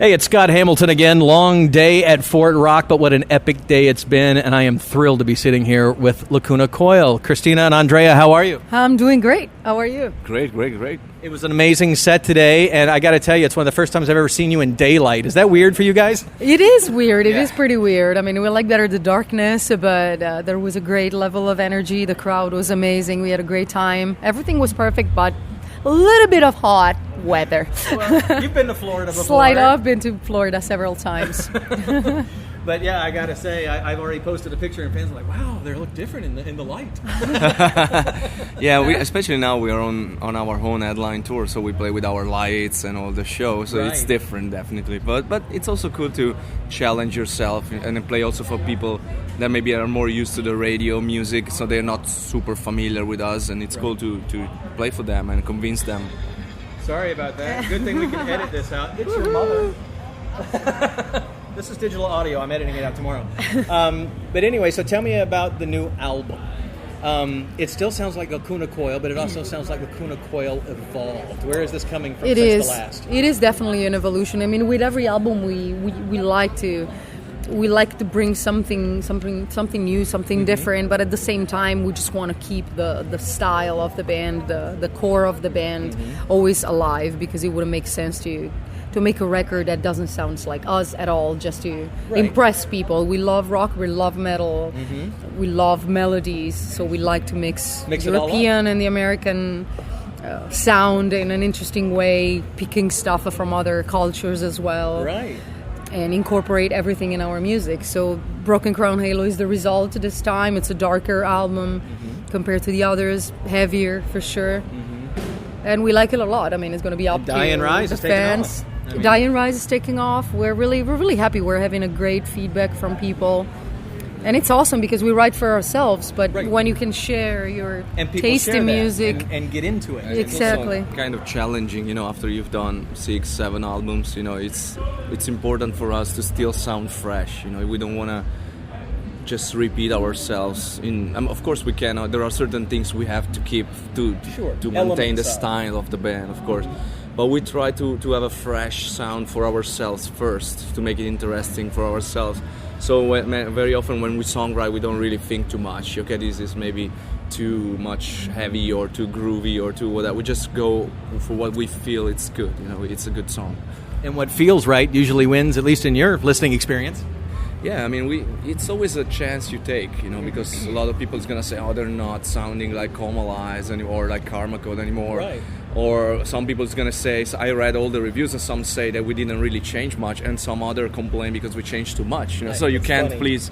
Hey, it's Scott Hamilton again. Long day at Fort Rock, but what an epic day it's been, and I am thrilled to be sitting here with Lacuna Coil. Cristina and Andrea, how are you? I'm doing great. How are you? Great. It was an amazing set today, and I got to tell you, it's one of the first times I've ever seen you in daylight. Is that weird for you guys? It is weird. It is pretty weird. I mean, we like better the darkness, but there was a great level of energy. The crowd was amazing. We had a great time. Everything was perfect, but a little bit of hot weather. Well, you've been to Florida before. I've been to Florida several times. But yeah, I gotta say, I've already posted a picture, and fans are like, "Wow, they look different in the light." Yeah, especially now we are on our own headline tour, so we play with our lights and all the show, so It's different, definitely. But it's also cool to challenge yourself and play also for people that maybe are more used to the radio music, so they're not super familiar with us, and it's cool to play for them and convince them. Sorry about that. Good thing we can edit this out. It's your mother. This is digital audio. I'm editing it out tomorrow. But anyway, so tell me about the new album. It still sounds like Lacuna Coil, but it also sounds like Lacuna Coil evolved. Where is this coming from since the last? It is definitely an evolution. I mean, with every album, we like to bring something new, something different, but at the same time, we just want to keep the style of the band, the core of the band always alive, because it wouldn't make sense to make a record that doesn't sound like us at all, just to impress people. We love rock, we love metal, we love melodies, so we like to mix European and the American sound in an interesting way, picking stuff from other cultures as well. Right. And incorporate everything in our music. So Broken Crown Halo is the result this time. It's a darker album compared to the others, heavier for sure. And we like it a lot. I mean, it's going to be up to the fans. Dying Rise is taking off. We're really happy. We're having a great feedback from people. And it's awesome because we write for ourselves, but when you can share your taste in music and get into it. Exactly. It's also kind of challenging, after you've done 6-7 albums, it's important for us to still sound fresh. We don't want to just repeat ourselves. Of course we can. There are certain things we have to keep to maintain the style of the band, of course. But we try to have a fresh sound for ourselves first, to make it interesting for ourselves. So very often when we songwrite, we don't really think too much. Okay, this is maybe too much heavy or too groovy or too whatever. We just go for what we feel it's good. It's a good song. And what feels right usually wins, at least in your listening experience. Yeah, I mean, it's always a chance you take, because a lot of people is gonna say, oh, they're not sounding like Coma Eyes or like Karma Code anymore. Right. Or some people is gonna say, so I read all the reviews and some say that we didn't really change much, and some other complain because we changed too much. So you can't please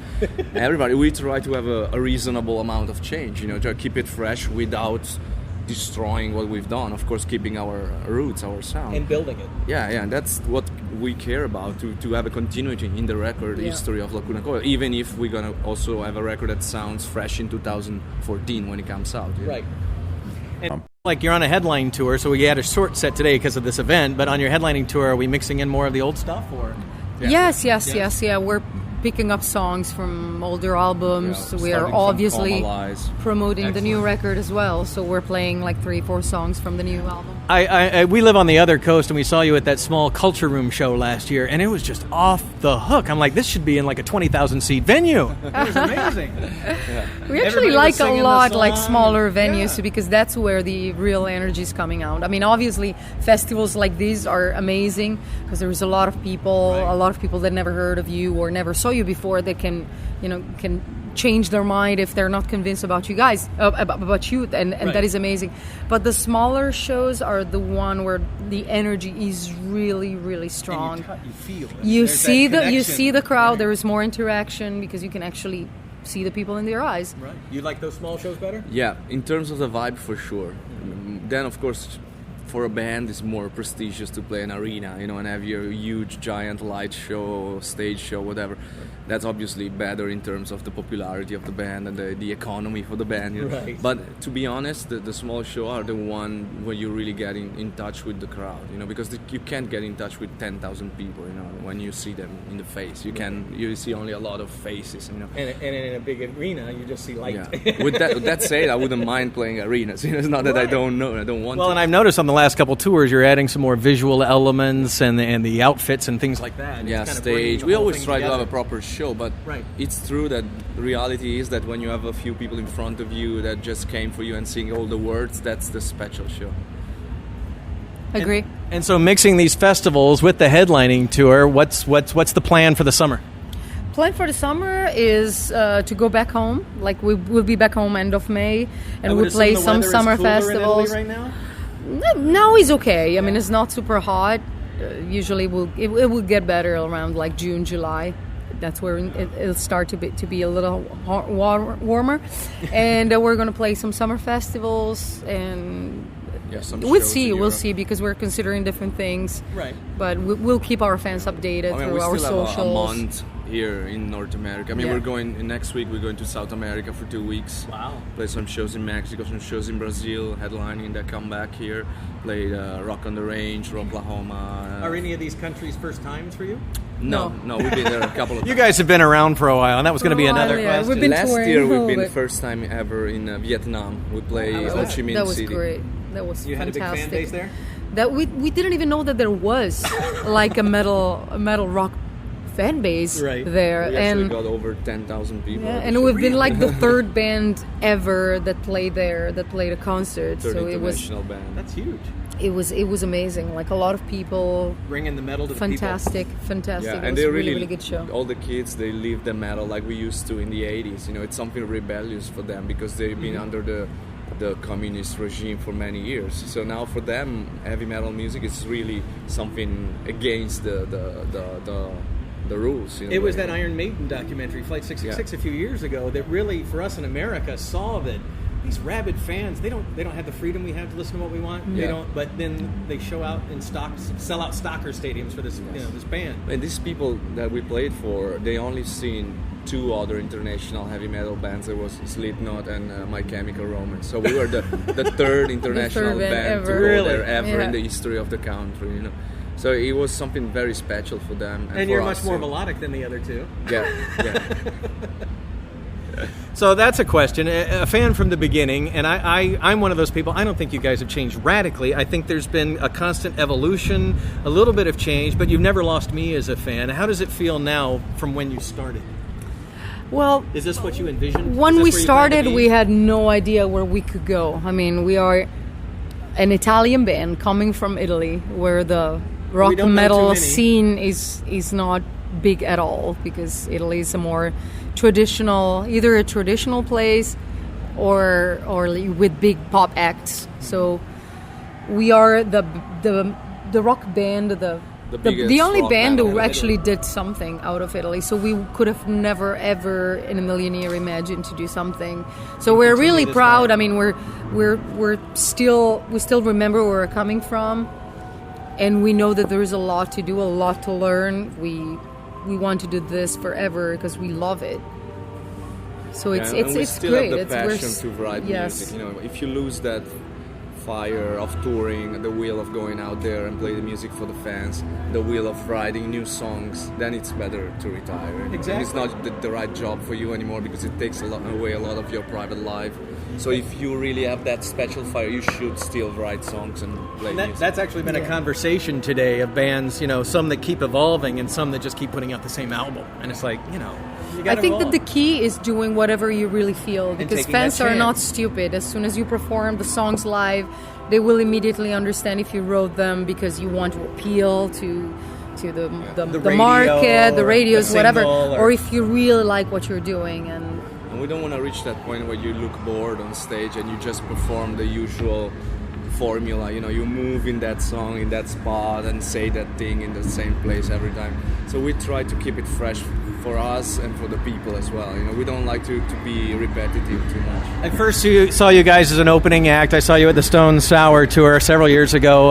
everybody. We try to have a reasonable amount of change. To keep it fresh without destroying what we've done. Of course, keeping our roots, our sound, and building it. Yeah, and that's what we care about, to have a continuity in the record history of Lacuna Coil, even if we're gonna also have a record that sounds fresh in 2014 when it comes out. Right. And like you're on a headline tour, so we had a short set today because of this event, but on your headlining tour, are we mixing in more of the old stuff? Or Yes. We're picking up songs from older albums. We are obviously promoting the new record as well, so we're playing like 3-4 songs from the new album. We live on the other coast, and we saw you at that small Culture Room show last year, and it was just off the hook. I'm like, this should be in like a 20,000 seat venue. It was amazing. We actually like a lot like smaller venues because that's where the real energy is coming out. I mean, obviously festivals like these are amazing because there's a lot of people, that never heard of you or never saw you before, that can change their mind if they're not convinced about you guys, about you, and that is amazing. But the smaller shows are the one where the energy is really, really strong. And you feel it. You see the crowd. There is more interaction because you can actually see the people in their eyes. Right. You like those small shows better? Yeah, in terms of the vibe, for sure. Then, of course, for a band, it's more prestigious to play an arena, and have your huge, giant light show, stage show, whatever. That's obviously better in terms of the popularity of the band and the economy for the band. Right. But to be honest, the small show are the one where you really get in touch with the crowd, because you can't get in touch with 10,000 people, when you see them in the face. You see only a lot of faces, And in a big arena, you just see light. Yeah. With that said, I wouldn't mind playing arenas. It's not that I don't want to. Well, and I've noticed on the last couple tours, you're adding some more visual elements and the outfits and things like that. Yeah, It's kind of stage. bringing the We whole always thing try to together. have a proper show, but Right. it's true that reality is that when you have a few people in front of you that just came for you and sing all the words, that's the special show. Agree. And so mixing these festivals with the headlining tour, what's the plan for the summer? Plan for the summer is to go back home. Like we'll be back home end of May, and we'll play some summer festivals. Right now? Now is okay. I mean, it's not super hot. Usually, it will get better around like June, July. That's where it'll start to be a little warmer, and we're gonna play some summer festivals and. Yeah, some We'll shows see, in we'll Europe. see, because we're considering different things. Right. But we'll keep our fans updated I mean, through we our still have socials. a month here in North America. I mean, Yeah. we're going next week. We're going to South America for 2 weeks. Wow. Play some shows in Mexico, some shows in Brazil, headlining. Then come back here. Play Rock on the Range, Oklahoma. Are any of these countries first times for you? No, we've been there a couple of You times. guys have been around for a while, and that was going to be For a while, another yeah. question. We've been Last touring year a we've little been bit. first time ever in Vietnam. We play How was Ho that? Chi Minh That was City. great. That was You had a fantastic. big fan base there? That we didn't even know that there was like a metal rock fan base Right. there, We actually and got over 10,000 people. yeah, at the and show. we've been like the third band ever that played there, that played a concert. Third So it was international band. That's huge. it was amazing. Like a lot of people, Bringing the metal to the fantastic. Yeah, It and was they a really really good show. All the kids, they live the metal like we used to in the 80s. You know, it's something rebellious for them because they've been under the communist regime for many years. So now for them, heavy metal music is really something against the rules. You know, It was that Iron Maiden documentary, Flight 666, a few years ago, that really, for us in America, saw that these rabid fans, they don't have the freedom we have to listen to what we want. They Yeah. don't. But then they show out in sell out Stalker stadiums for this, this band. And these people that we played for, they only seen two other international heavy metal bands. There was Slipknot and My Chemical Romance. So we were the third international band band to ever. go Really? there ever Yeah. in the history of the country. You know, so it was something very special for them. And for you're us much more too. melodic than the other two. Yeah. So that's a question. A fan from the beginning, and I'm one of those people. I don't think you guys have changed radically. I think there's been a constant evolution, a little bit of change, but you've never lost me as a fan. How does it feel now from when you started? Well, Is this what you envisioned? when Is we this where you plan to started, be? we had no idea where we could go. I mean, we are an Italian band coming from Italy, where the rock don't know too metal many. scene is not big at all, because Italy is a more traditional, either a traditional place or with big pop acts. So we are the rock band, the biggest only rock band band who in actually did something out of Italy. So we could have never ever in a million year imagined to do something. So we're really this proud. way. I mean, we still remember where we're coming from, and we know that there is a lot to do, a lot to learn. We want to do this forever because we love it. So Yeah, and we it's still great. have the We're passion to write yes. music. You know, if you lose that fire of touring, the will of going out there and play the music for the fans, the will of writing new songs, then it's better to retire. And Exactly. it's not the right job for you anymore because it takes away a lot of your private life. So if you really have that special fire, you should still write songs and play music. That's actually been a conversation today of bands, some that keep evolving and some that just keep putting out the same album. And it's like, you I gotta think evolve. that the key is doing whatever you really feel, because taking fans that are not chance. stupid. As soon as you perform the songs live, they will immediately understand if you wrote them because you want to appeal to the radio market, the or radios, the whatever, single or if you really like what you're doing. And And we don't want to reach that point where you look bored on stage and you just perform the usual formula. You move in that song, in that spot, and say that thing in the same place every time. So we try to keep it fresh for us and for the people as well. We don't like to be repetitive too much. I first saw you guys as an opening act. I saw you at the Stone Sour tour several years ago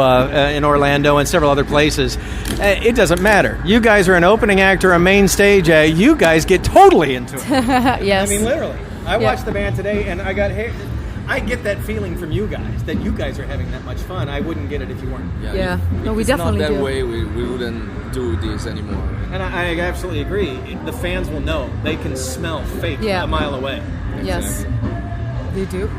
in Orlando and several other places. It doesn't matter. You guys are an opening act or a main stage act. You guys get totally into it. yes, I mean, literally. I Yeah. watched the band today, and I get that feeling from you guys, that you guys are having that much fun. I wouldn't get it if you weren't. Yeah. No, we it's definitely not that do. way, we wouldn't do this anymore. And I absolutely agree. The fans will know. They can smell fake Yeah. a mile away. yes, they do.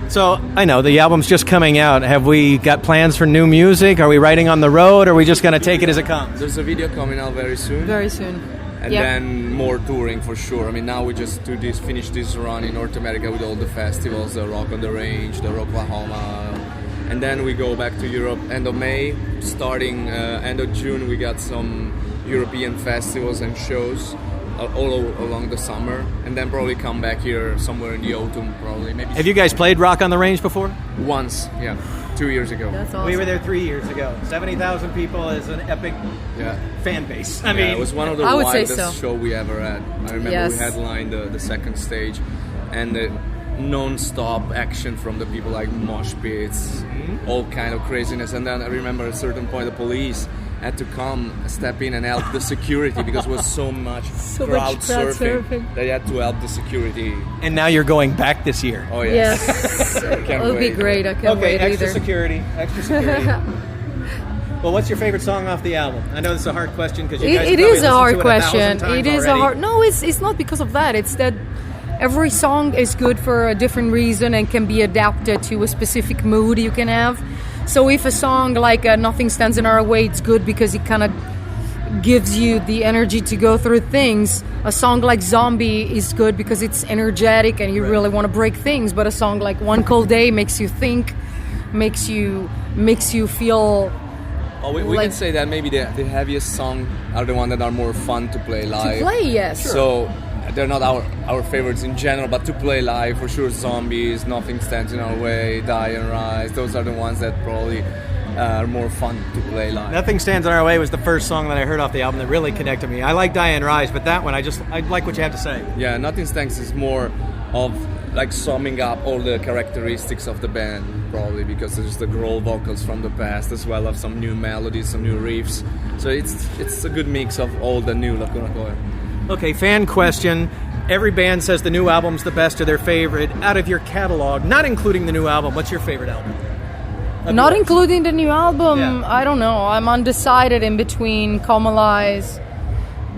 So I know the album's just coming out. Have we got plans for new music? Are we writing on the road? Or are we just going to take it as it comes? There's a video coming out very soon. Very soon. And then more touring for sure. I mean, now we just finish this run in North America with all the festivals, the Rock on the Range, the Rocklahoma, and then we go back to Europe end of May. Starting end of June, we got some European festivals and shows all along the summer, and then probably come back here somewhere in the autumn, probably. Maybe. Have you guys played Rock on the Range before? Once, yeah, 2 years ago. That's awesome. We were there 3 years ago. 70,000 people is an epic fan base. I mean, it was one of the I would say wildest show we ever had. I remember we headlined the second stage, and the non-stop action from the people, like mosh pits, all kind of craziness. And then I remember at a certain point the police had to step in and help the security because it was so much crowd surfing. They had to help the security. And now you're going back this year. Oh yes. It'll be great. I can't wait extra either. security. Well, what's your favorite song off the album? I know this is a hard question because you guys it is a hard question. It is a hard. No, it's not because of that. It's that every song is good for a different reason and can be adapted to a specific mood you can have. So if a song like Nothing Stands in Our Way, it's good because it kind of gives you the energy to go through things. A song like Zombie is good because it's energetic and you really want to break things. But a song like One Cold Day makes you think, makes you feel. Oh, we can say that maybe the heaviest songs are the ones that are more fun to play live. To play, yes. Sure. So they're not our favorites in general, but to play live, for sure, Zombies, Nothing Stands in Our Way, Die and Rise, those are the ones that probably are more fun to play live. Nothing Stands in Our Way was the first song that I heard off the album that really connected me. I like Die and Rise, but that one, I like what you have to say. Yeah, Nothing Stands is more of like summing up all the characteristics of the band, probably, because there's the growl vocals from the past as well as some new melodies, some new riffs. So it's a good mix of all the new Lacuna Coil. Okay, fan question. Every band says the new album's the best or their favorite. Out of your catalog, not including the new album, what's your favorite album? Not including the new album, I don't know. I'm undecided in between Comalize,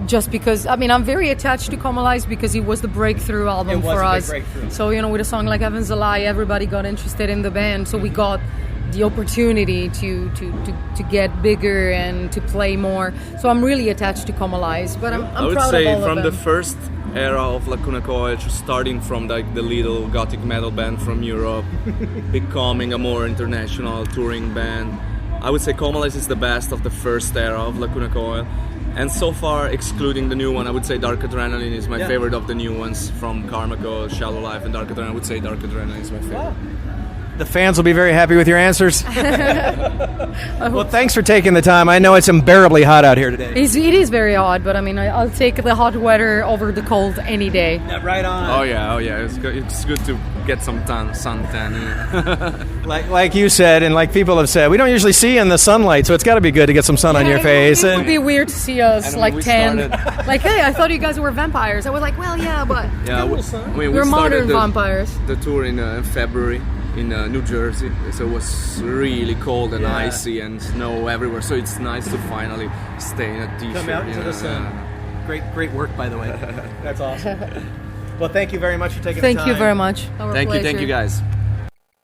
just because, I mean, I'm very attached to Comalize because it was the breakthrough album for us. So, with a song like Heaven's a Lie, everybody got interested in the band. So we got the opportunity to get bigger and to play more. So I'm really attached to Comalize, but I'm proud of all of them. I would say from the first era of Lacuna Coil, starting from like the little gothic metal band from Europe, becoming a more international touring band, I would say Comalize is the best of the first era of Lacuna Coil. And so far, excluding the new one, I would say Dark Adrenaline is my favorite of the new ones from Karma Code, Shallow Life, and Dark Adrenaline. I would say Dark Adrenaline is my favorite. Wow. The fans will be very happy with your answers. Well, thanks for taking the time. I know it's unbearably hot out here today. It is very hot, but I mean, I'll take the hot weather over the cold any day. Yeah, right on. Oh yeah. It's good to get some suntan. Like you said, and like people have said, we don't usually see you in the sunlight, so it's got to be good to get some sun on your face. It would be weird to see us like tan. Like, hey, I thought you guys were vampires. I was like, well, yeah, but we're modern vampires. The tour in February in New Jersey, so it was really cold and icy and snow everywhere. So it's nice to finally stay in a t-shirt. Come out into the sun. Great work, by the way. That's awesome. Well, thank you very much for taking the time. Thank you very much. Thank you guys.